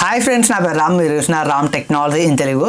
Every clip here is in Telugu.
హాయ్ ఫ్రెండ్స్, నా పేరు రామ్. మీరు చూసిన Ram technology in Telugu.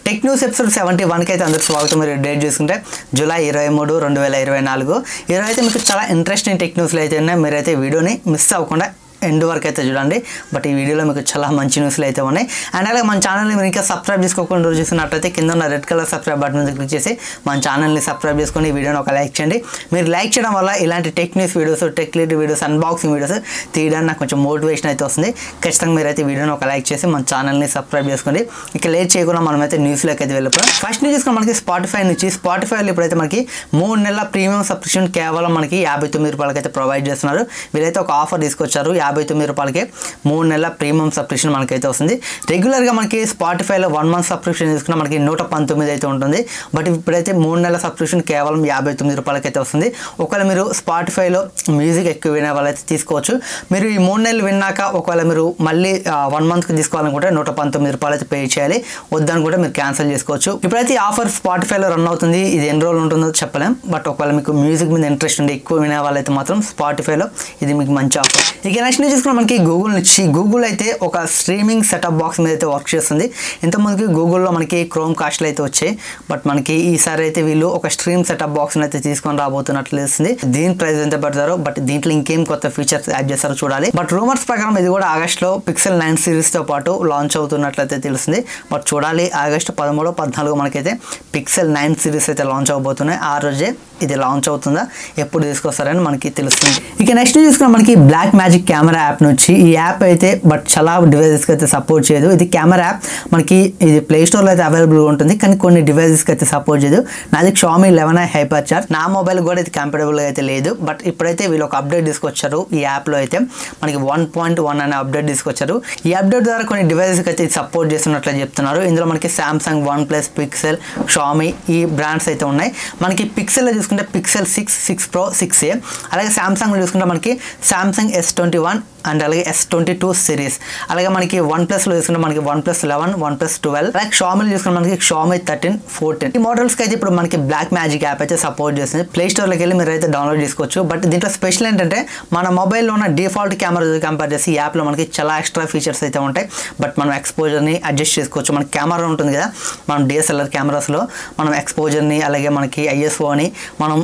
Tech news episode 71కి అయితే అందరూ స్వాగతం. మీరు డేట్ చూసుకుంటే జూలై 23, 2024. ఈరోజు అయితే మీకు చాలా ఇంట్రెస్టింగ్ టెక్ న్యూస్లు అయితే ఉన్నాయి. మీరైతే వీడియోని మిస్ అవ్వకుండా ఎండ్ వరకు అయితే చూడండి. బట్ ఈ వీడియోలో మీకు చాలా మంచి న్యూస్లు అయితే ఉన్నాయి. అండ్ అలాగే మన ఛానల్ని మీరు ఇంకా సబ్స్క్రైబ్ చేసుకోకుండా చూస్తున్నట్లయితే కింద ఉన్న రెడ్ కలర్ సబ్స్క్రైబ్ బటన్ మీద క్లిక్ చేసి మన ఛానల్ని సబ్స్క్రైబ్ చేసుకొని ఈ వీడియోని ఒక లైక్ చేయండి. మీరు లైక్ చేయడం వల్ల ఇలాంటి tech news videos, tech related videos, unboxing videos తీయడానికి నాకు కొంచెం మోటివేషన్ అయితే వస్తుంది. ఖచ్చితంగా మీరైతే వీడియోని ఒక లైక్ చేసి మన ఛానల్ని సబ్స్క్రైబ్ చేసుకోండి. ఇక లేట్ చేయకుండా మనమైతే న్యూస్లోకి అయితే వెళ్ళిపోయాం. ఫస్ట్ న్యూస్ మనకి స్పాటిఫై నుంచి. స్పాటిఫైలో ఇప్పుడైతే మనకి 3 నెలల ప్రీమియం సబ్స్క్రిప్షన్ కేవలం మనకి 59 రూపాయలకి అయితే ప్రొవైడ్ చేస్తున్నారు. వీళ్ళైతే ఒక ఆఫర్ తీసుకొచ్చారు. 59 రూపాయలకి 3 నెలల ప్రీమియం సబ్స్క్రిప్షన్ మనకైతే వస్తుంది. రెగ్యులర్గా మనకి స్పాటిఫైలో 1 మంత్ సబ్స్క్రిప్షన్ తీసుకున్న మనకి 119 అయితే ఉంటుంది. బట్ ఇప్పుడైతే 3 నెలల సబ్స్క్రిప్షన్ కేవలం 59 రూపాయలకి అయితే వస్తుంది. ఒకవేళ మీరు స్పాటిఫైలో మ్యూజిక్ ఎక్కువ వినే వాళ్ళైతే తీసుకోవచ్చు. మీరు ఈ 3 నెలలు విన్నాక ఒకవేళ మీరు మళ్ళీ 1 మంత్కి తీసుకోవాలనుకుంటే 119 రూపాయలు అయితే పే చేయాలి. వద్దనుకుంటే మీరు క్యాన్సిల్ చేసుకోవచ్చు. ఇప్పుడైతే ఈ ఆఫర్ స్పాటిఫైలో రన్ అవుతుంది. ఇది ఎన్ని రోజులు ఉంటుందో చెప్పలేం. బట్ ఒకవేళ మీకు మ్యూజిక్ మీద ఇంట్రెస్ట్ ఉండి ఎక్కువ వినే వాళ్ళైతే మాత్రం స్పాటిఫైలో ఇది మీకు మంచి ఆఫర్. ఇక నెక్స్ట్ చూసుకున్న మనకి గూగుల్ నుంచి. గూగుల్ అయితే ఒక స్ట్రీమింగ్ సెటప్ బాక్స్ మీద అయితే వర్క్ చేస్తుంది. ఇంతకుముందుకి గూగుల్లో మనకి క్రోమ్ కాస్ట్లు అయితే వచ్చాయి. బట్ మనకి ఈసారి అయితే వీళ్ళు ఒక స్ట్రీమ్ సెటప్ బాక్స్ని అయితే తీసుకొని రాబోతున్నట్లు తెలుస్తుంది. దీని ప్రైస్ ఎంత పెడతారో, బట్ దీంట్లో ఇంకేం కొత్త ఫీచర్స్ యాడ్ చేస్తారో చూడాలి. బట్ రూమర్స్ ప్రకారం ఇది కూడా ఆగస్టులో పిక్సెల్ 9 సిరీస్తో పాటు లాంచ్ అవుతున్నట్లయితే తెలుస్తుంది. బట్ చూడాలి, ఆగస్టు 13, 14 మనకైతే పిక్సెల్ 9 సిరీస్ అయితే లాంచ్ అవబోతున్నాయి. ఆ రోజే ఇది లాంచ్ అవుతుందా, ఎప్పుడు తీసుకొస్తారని మనకి తెలుస్తుంది. ఇక నెక్స్ట్ చూసుకున్న మనకి బ్లాక్ మ్యాజిక్ కెమెరా యాప్ నుంచి. ఈ యాప్ అయితే బట్ చాలా డివైజెస్కి అయితే సపోర్ట్ చేయదు. ఇది కెమెరా యాప్ మనకి ఇది ప్లే స్టోర్లో అయితే అవైలబుల్గా ఉంటుంది, కానీ కొన్ని డివైజెస్కి అయితే సపోర్ట్ చేయదు. నాది Xiaomi 11i హైపర్ చార్జ్. నా మొబైల్ కూడా ఇది కంపాటబుల్గా అయితే లేదు. బట్ ఇప్పుడైతే వీళ్ళు ఒక అప్డేట్ తీసుకొచ్చారు. ఈ యాప్లో అయితే మనకి 1.1 అనే అప్డేట్ తీసుకొచ్చారు. ఈ అప్డేట్ ద్వారా కొన్ని డివైజెస్కి అయితే సపోర్ట్ చేస్తున్నట్లు చెప్తున్నారు. ఇందులో మనకి సామ్సంగ్, OnePlus, పిక్సెల్, Xiaomi ఈ బ్రాండ్స్ అయితే ఉన్నాయి. మనకి పిక్సెల్లో చూసుకుంటే పిక్సెల్ 6, 6 Pro, 6a. అలాగే సామ్సంగ్లో చూసుకుంటే మనకి సామ్సంగ్ S21 అండ్ అలాగే S22 సిరీస్. అలాగే మనకి OnePlusలో చూసుకుంటే మనకి OnePlus 11, OnePlus 12. అలాగే Xiaomiలో చూసుకుంటే మనకి Xiaomi 13, 14. ఈ మోడల్స్కి అయితే ఇప్పుడు మనకి బ్లాక్ మ్యాజిక్ యాప్ అయితే సపోర్ట్ చేస్తుంది. ప్లే స్టోర్లోకి వెళ్ళి మీరు అయితే డౌన్లోడ్ చేసుకోవచ్చు. బట్ దీంట్లో స్పెషల్ ఏంటంటే మన మొబైల్లో ఉన్న డిఫాల్ట్ కెమెరా కంపేర్ చేసి ఈ యాప్లో మనకి చాలా ఎక్స్ట్రా ఫీచర్స్ అయితే ఉంటాయి. బట్ మనం ఎక్స్పోజర్ని అడ్జస్ట్ చేసుకోవచ్చు. మన కెమెరా ఉంటుంది కదా, మనం DSLR కెమెరాస్లో మనం ఎక్స్పోజర్ని అలాగే మనకి ISOని మనం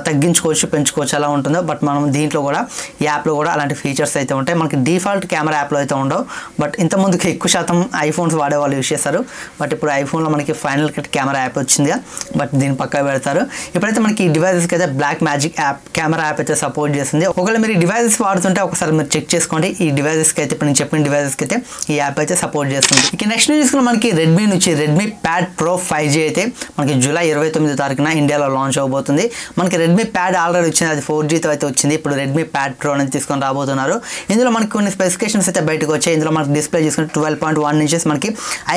తగ్గించుకోవచ్చు, పెంచుకోవచ్చు, అలా ఉంటుందో. బట్ మనం దీంట్లో కూడా ఈ యాప్లో కూడా అలాంటి ఫీచర్స్ అయితే ఉంటాయి. మనకి డిఫాల్ట్ కెమెరా యాప్లో అయితే ఉండవు. బట్ ఇంతకుముందుకు ఎక్కువ శాతం ఐఫోన్స్ వాడే వాళ్ళు యూజ్ చేస్తారు. బట్ ఇప్పుడు ఐఫోన్లో మనకి ఫైనల్ కట్ కెమెరా యాప్ వచ్చింది. బట్ దీని పక్క పెడతారు. ఇప్పుడైతే మనకి ఈ డివైజెస్కి అయితే black magic app camera app అయితే సపోర్ట్ చేస్తుంది. ఒకవేళ మీరు ఈ డివైజెస్ వాడుతుంటే ఒకసారి మీరు చెక్ చేసుకోండి. ఈ డివైజెస్కి అయితే ఇప్పుడు నేను చెప్పిన డివైజెస్కి అయితే ఈ యాప్ అయితే సపోర్ట్ చేస్తుంది. ఇక నెక్స్ట్ చూసుకున్న మనకి రెడ్మీ నుంచి. రెడ్మీ ప్యాడ్ ప్రో 5G అయితే మనకి జూలై 29 తారీఖున ఇండియాలో లాంచ్ అవబోతుంది. మనకి రెడ్మీ ప్యాడ్ ఆల్రెడీ వచ్చింది, అది 4Gతో అయితే వచ్చింది. ఇప్పుడు రెడ్మీ ప్యాడ్ ప్రో అనేది తీసుకొని రాబోతున్నారు. ఇందులో మనకి కొన్ని స్పెసిఫికేషన్స్ అయితే బయటకు వచ్చాయి. ఇందులో మనకి డిస్ప్లే చూసుకుంటే 12.1 ఇంచెస్ మనకి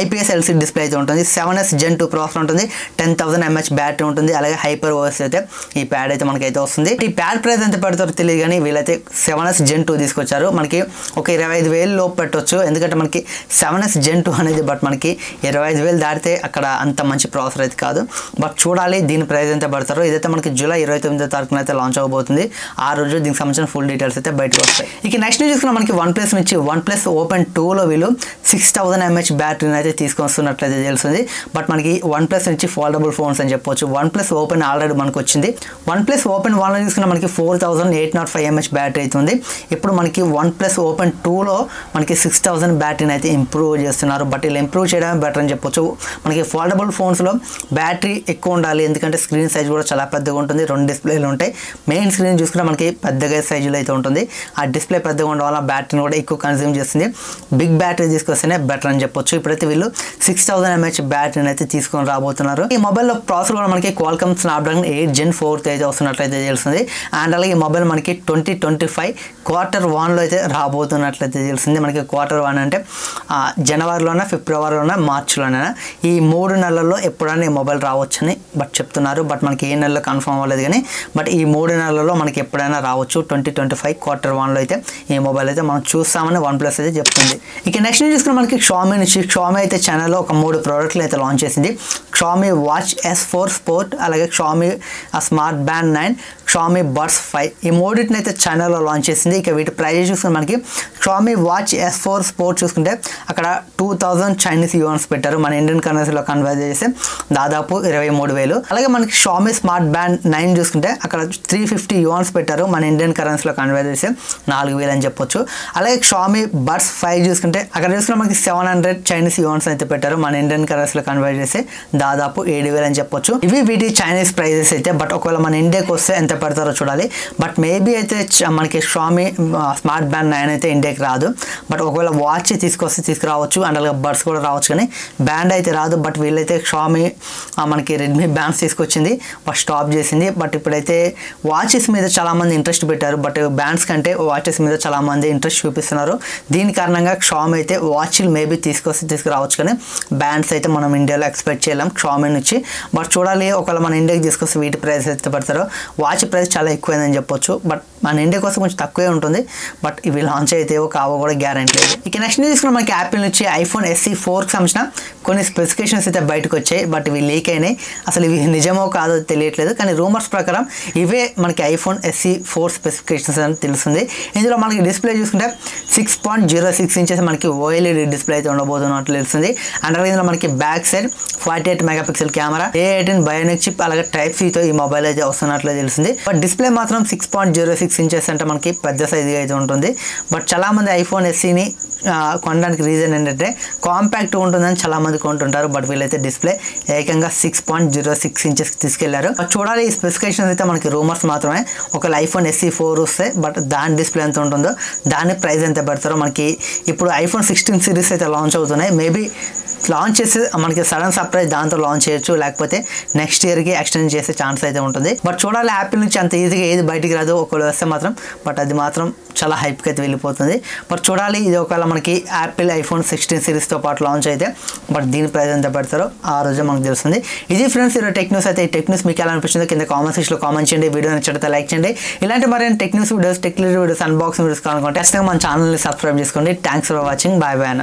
IPS LCD డిస్ప్లే అయితే ఉంటుంది. 7S Gen 2 ప్రాసెసర్ ఉంటుంది. 10,000 mAh బ్యాటరీ ఉంటుంది. అలాగే హైపర్ ఓఎస్ అయితే ఈ ప్యాడ్ అయితే మనకైతే వస్తుంది. ఈ ప్యాడ్ ప్రైస్ ఎంత పెడతారో తెలియదు, కానీ వీళ్ళైతే 7S Gen 2 తీసుకొచ్చారు. మనకి ఒక 25,000 లోపు పెట్టవచ్చు, ఎందుకంటే మనకి 7S Gen 2 అనేది బట్ మనకి 25,000 దాటితే అక్కడ అంత మంచి ప్రాసెసర్ అయితే కాదు. బట్ చూడాలి దీని ప్రైస్ ఎంత పెడతారో. ఇదైతే మనకి జూలై 29 తారీఖున అయితే లాంచ్ అవబోతుంది. ఆ రోజు దీనికి సంబంధించిన ఫుల్ డీటెయిల్స్ అయితే బయటకు వస్తాయి. ఇక నెక్స్ట్ చూసుకున్న మనకి OnePlus నుంచి. OnePlus Open 2లో వీళ్ళు 6,000 mAh బ్యాటరీని అయితే తీసుకొస్తున్నట్లయితే తెలుస్తుంది. బట్ మనకి OnePlus నుంచి ఫోల్డబుల్ ఫోన్స్ అని చెప్పొచ్చు. OnePlus Open ఆల్రెడీ మనకు వచ్చింది. OnePlus Open 1లో తీసుకున్న మనకి 4,805 mAh బ్యాటరీ అవుతుంది. ఇప్పుడు మనకి OnePlus Open 2లో మనకి 6,000 బ్యాటరీని అయితే ఇంప్రూవ్ చేస్తున్నారు. బట్ ఇలా ఇంప్రూవ్ చేయడమే బెటర్ అని చెప్పొచ్చు. మనకి ఫోల్డబుల్ ఫోన్స్లో బ్యాటరీ ఎక్కువ ఉండాలి, ఎందుకంటే స్క్రీన్ సైజ్ కూడా చాలా పెద్దగా ఉంటుంది. 2 డిస్ప్లేలు ఉంటాయి. మెయిన్ స్క్రీన్ చూసుకుంటే మనకి పెద్దగా సైజులో అయితే ఉంటుంది. ఆ డిస్ప్లే పెద్దగా ఉండడం వల్ల బ్యాటరీని కూడా ఎక్కువ కన్జ్యూమ్ చేస్తుంది. బిగ్ బ్యాటరీ తీసుకొస్తేనే బెటర్ అని చెప్పొచ్చు. ఇప్పుడైతే వీళ్ళు 6,000 mAh బ్యాటరీని అయితే తీసుకొని రాబోతున్నారు. ఈ మొబైల్లో ప్రాసెసర్ కూడా మనకి Qualcomm Snapdragon 8 Gen 4 అయితే వస్తున్నట్లయితే తెలుస్తుంది. అండ్ అలాగే ఈ మొబైల్ మనకి 2025 Q1లో అయితే రాబోతున్నట్లయితే తెలిసింది. మనకి Q1 అంటే జనవరిలోనే, ఫిబ్రవరిలోనే, మార్చిలోనే ఈ 3 నెలల్లో ఎప్పుడైనా ఈ మొబైల్ రావచ్చని బట్ చెప్తున్నారు. బట్ మనకి ఏ నెలలో కన్ఫర్మ్ అవ్వలేదు, కానీ బట్ ఈ 3 నెలల్లో మనకి ఎప్పుడైనా రావచ్చు. 2025 Q1లో అయితే ఈ మొబైల్ అయితే మనం చూస్తామని OnePlus అయితే చెప్తుంది. ఇక నెక్స్ట్ చూసుకున్న మనకి Xiaomi నుంచి. Xiaomi అయితే ఛానల్లో ఒక 3 ప్రోడక్ట్లు అయితే లాంచ్ చేసింది. Xiaomi Watch S4 Sport, అలాగే Xiaomi Smart Band 9, Xiaomi buds 5 ఈ మూడింటిని అయితే చైనాలో లాంచ్ చేసింది. ఇక వీటి ప్రైస్ చూసుకుంటే మనకి షామీ వాచ్ S4 స్పోర్ట్ చూసుకుంటే అక్కడ 2000 చైనీస్ యువాన్స్ పెట్టారు. మన ఇండియన్ కరెన్సీలో కన్వర్ట్ చేస్తే దాదాపు 23,000. అలాగే మనకి షామీ స్మార్ట్ బ్యాండ్ 9 చూసుకుంటే అక్కడ 350 యువాన్స్ పెట్టారు. మన ఇండియన్ కరెన్సీలో కన్వర్ట్ చేస్తే 4,000 అని చెప్పొచ్చు. అలాగే షామీ బడ్స్ 5 చూసుకుంటే అక్కడ చూసుకుంటే మనకి 700 చైనీస్ యువాన్స్ అయితే పెట్టారు. మన ఇండియన్ కరెన్సీలో కన్వర్ట్ చేస్తే దాదాపు 7,000 అని చెప్పొచ్చు. ఇవి వీటి చైనీస్ ప్రైజెస్ అయితే. బట్ ఒకవేళ మన ఇండియాకి వస్తే ఎంత పెడతారో చూడాలి. బట్ మేబీ అయితే మనకి షామీ స్మార్ట్ బ్యాండ్ 9 అయితే ఇండియాకి రాదు. బట్ ఒకవేళ వాచ్ తీసుకురావచ్చు అండ్ అలాగే బడ్స్ కూడా రావచ్చు, కానీ బ్యాండ్ అయితే రాదు. బట్ వీళ్ళైతే షామీ మనకి రెడ్మీ బ్యాండ్స్ తీసుకొచ్చింది, బట్ స్టాప్ చేసింది. బట్ ఇప్పుడైతే వాచెస్ మీద చాలామంది ఇంట్రెస్ట్ పెట్టారు. బట్ బ్యాండ్స్ కంటే వాచెస్ మీద చాలామంది ఇంట్రెస్ట్ చూపిస్తున్నారు. దీని కారణంగా షామీ అయితే వాచ్లు మేబీ తీసుకురావచ్చు, కానీ బ్యాండ్స్ అయితే మనం ఇండియాలో ఎక్స్పెక్ట్ చేయలేం షామీ నుంచి. బట్ చూడాలి ఒకవేళ మన ఇండియాకి తీసుకొస్తే వీటి ప్రైస్ అయితే పెడతారో. వాచ్ ప్రైస్ చాలా ఎక్కువైందని చెప్పొచ్చు. బట్ మన ఇండియా కోసం కొంచెం తక్కువే ఉంటుంది. బట్ ఇవి లాంచ్ అయితే కావో కూడా గ్యారెంటీ లేదు. ఇక నెక్స్ట్ తీసుకున్న మనకి యాపిల్ నుంచి ఐఫోన్ SE 4కి సంబంధించిన కొన్ని స్పెసిఫికేషన్స్ అయితే బయటకు వచ్చాయి. బట్ ఇవి లీక్ అయినాయి. అసలు ఇవి నిజమో కాదో తెలియట్లేదు, కానీ రూమర్స్ ప్రకారం ఇవే మనకి ఐఫోన్ SE 4 స్పెసిఫికేషన్స్ అని తెలుస్తుంది. ఇందులో మనకి డిస్ప్లే చూసుకుంటే 6.06 ఇంచెస్ మనకి OLED డిస్ప్లే అయితే ఉండబోతున్నట్లు తెలుస్తుంది. అండ్ అలాగే ఇందులో మనకి back side 48 megapixel camera, A18 bionic chip, అలాగే Type-Cతో ఈ మొబైల్ అయితే వస్తున్నట్లు తెలుస్తుంది. బట్ డిస్ప్లే మాత్రం 6.06 ఇంచెస్ అంటే మనకి పెద్ద సైజుగా అయితే ఉంటుంది. బట్ చాలామంది ఐఫోన్ SEని కొనడానికి రీజన్ ఏంటంటే కాంపాక్ట్ ఉంటుందని చాలామంది కొంటుంటారు. బట్ వీళ్ళైతే డిస్ప్లే ఏకంగా 6.06 ఇంచెస్ తీసుకెళ్లారు. చూడాలి ఈ స్పెసిఫికేషన్స్ అయితే మనకి రూమర్స్ మాత్రమే. ఒకవేళ ఐఫోన్ SE 4 వస్తే బట్ దాని డిస్ప్లే ఎంత ఉంటుందో దాని ప్రైస్ ఎంత పెడతారో. మనకి ఇప్పుడు ఐఫోన్ 16 సిరీస్ అయితే లాంచ్ అవుతున్నాయి. మేబీ లాంచ్ చేసి మనకి సడన్ సర్ప్రైజ్ దాంతో లాంచ్ చేయొచ్చు, లేకపోతే నెక్స్ట్ ఇయర్కి ఎక్స్టెండ్ చేసే ఛాన్స్ అయితే ఉంటుంది. బట్ చూడాలి యాపిల్ నుంచి అంత ఈజీగా ఏది బయటికి రాదు ఒకవేళ వస్తే మాత్రం. బట్ అది మాత్రం చాలా హైప్కి అయితే వెళ్ళిపోతుంది. బట్ చూడాలి ఇది ఒకవేళ మనకి యాపిల్ ఐఫోన్ 16 సిరీస్తో పాటు లాంచ్ అయితే బట్ దీని ప్రైస్ ఎంత పెడతారో ఆ రోజు మనకు తెలుస్తుంది. ఇది ఫ్రెండ్స్ ఈరోజు టెక్ న్యూస్ అయితే. ఈ టెక్ న్యూస్ మీకు ఎలా అనిపించిందో కింద కామెంట్ సెక్షన్లో కామెంట్ చేయండి. వీడియో నచ్చితే లైక్ చేయండి. ఇలాంటి మరిన్ని tech news videos, tech videos, unboxing videos కావాలనుకుంటే ఖచ్చితంగా మన ఛానల్ని సబ్స్క్రైబ్ చేసుకోండి. Thanks for watching. Bye bye.